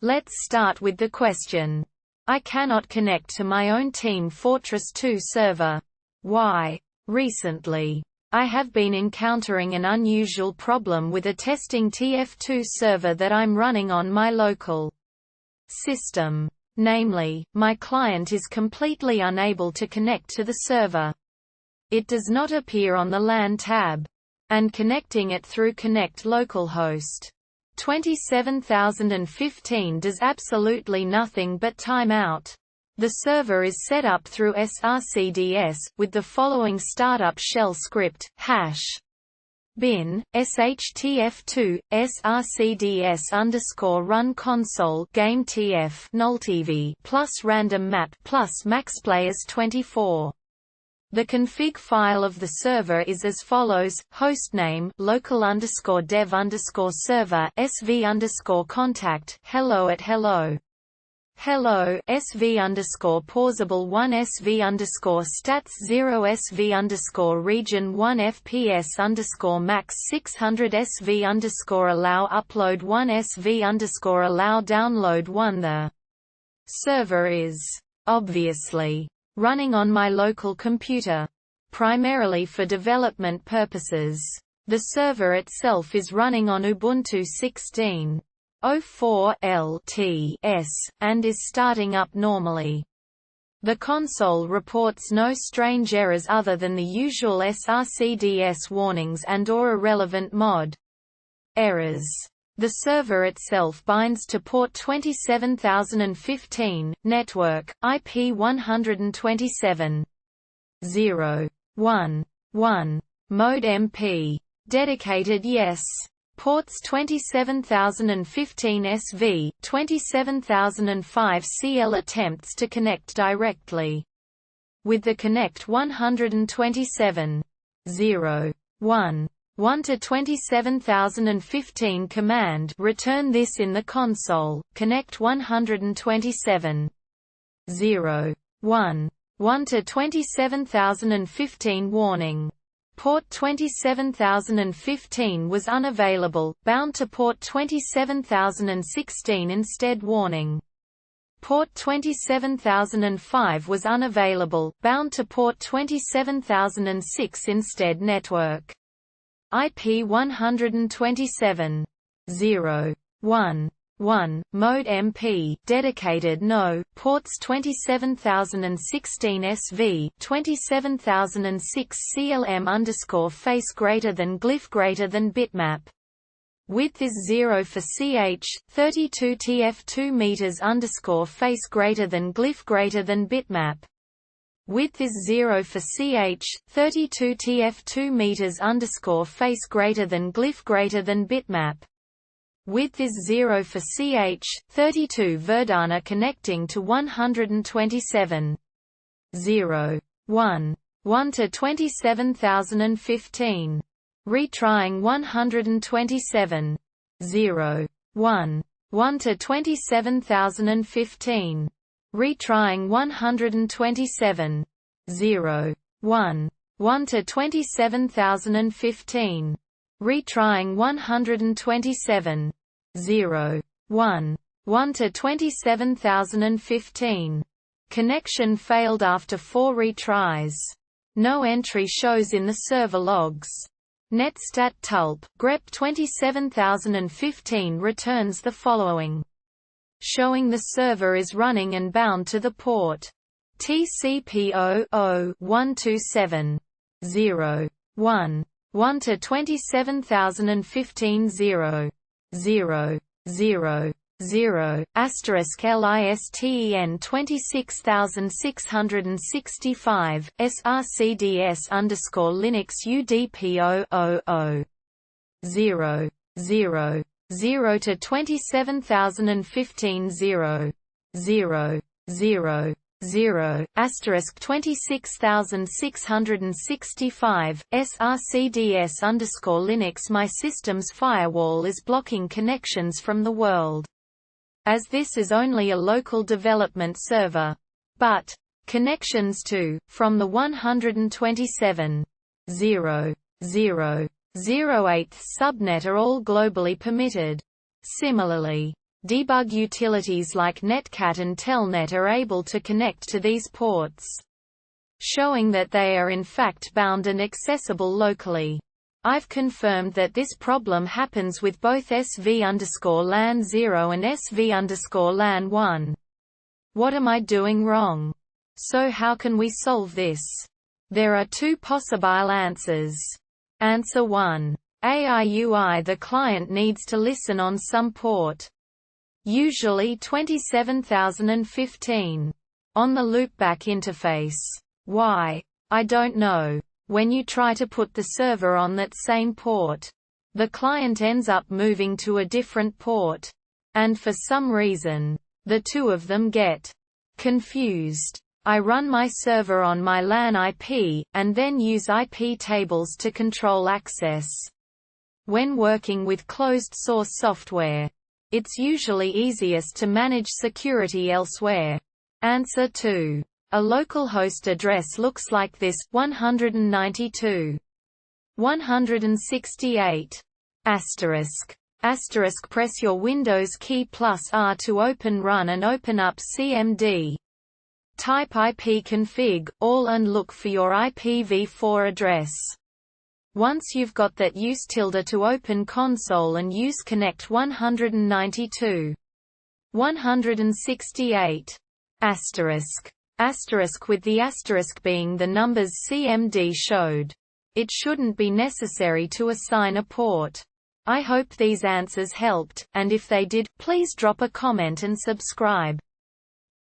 Let's start with the question. I cannot connect to my own Team Fortress 2 server. Why? Recently, I have been encountering an unusual problem with a testing TF2 server that I'm running on my local system. Namely, my client is completely unable to connect to the server. It does not appear on the LAN tab. And connecting it through Connect localhost 27015 does absolutely nothing but time out. The server is set up through srcds, with the following startup shell script, bin, shtf2, srcds_run console gametf nulltv plus random map plus maxplayers24. The config file of the server is as follows: hostname local_dev_server sv_contact hello@hello. Hello SV_pausable1 SV_stats0 SV_region1 FPS_max 600 SV_allow upload1 SV_allow download1. The server is obviously running on my local computer, primarily for development purposes. The server itself is running on Ubuntu 16.04 LTS, and is starting up normally. The console reports no strange errors other than the usual srcds warnings and/or irrelevant mod errors. The server itself binds to port 27015, network, IP 127.0.1.1, mode MP. Dedicated yes. Ports 27015 SV, 27005 CL attempts to connect directly with the Connect 127.0.1.1 to 27015 command. Return this in the console. Connect 127.0.1.1 to 27015 warning. Port 27015 was unavailable, bound to port 27016 instead warning. Port 27005 was unavailable, bound to port 27006 instead network. IP 127.0.1.1, mode MP, dedicated no, ports 27016 SV, 27006 CLM_face greater than glyph greater than bitmap. Width is 0 for ch, 32 tf2 meters _face greater than glyph greater than bitmap. Width is 0 for ch, 32 tf2 meters _face greater than glyph greater than bitmap. Width is 0 for ch, 32 Verdana connecting to 127.0.1.1 to 27015. Retrying 127.0.1.1 to 27015. Retrying 127.0.1.1 to 27015. Retrying 127.0.1.1 to 27015. Connection failed after 4 retries. No entry shows in the server logs. Netstat tulp grep 27015 returns the following, showing the server is running and bound to the port TCP/00127.0.1.1 to 27015 0.0.0.0 *LISTEN 26665 srcds_linux UDP 0.0.0.0 to 27015 0.0.0.0 *26665 srcds_linux. My system's firewall is blocking connections from the world, as this is only a local development server. But connections to, from the 127.0.0.0/8 subnet are all globally permitted. Similarly, Debug utilities like Netcat and Telnet are able to connect to these ports, showing that they are in fact bound and accessible locally. I've confirmed that this problem happens with both SV_LAN 0 and SV_LAN 1. What am I doing wrong? So how can we solve this? There are two possible answers. Answer 1. AIUI. The client needs to listen on some port, usually 27015, on the loopback interface. Why? I don't know. When you try to put the server on that same port, the client ends up moving to a different port, and for some reason, the two of them get confused. I run my server on my LAN IP, and then use IP tables to control access. When working with closed-source software, it's usually easiest to manage security elsewhere. Answer 2. A localhost address looks like this: 192. 168. ****. Press your Windows key +R to open Run and open up CMD. Type ipconfig, all and look for your IPv4 address. Once you've got that, use tilde to open console and use connect 192. 168. ****, with the asterisk being the numbers CMD showed. It shouldn't be necessary to assign a port. I hope these answers helped, and if they did, please drop a comment and subscribe.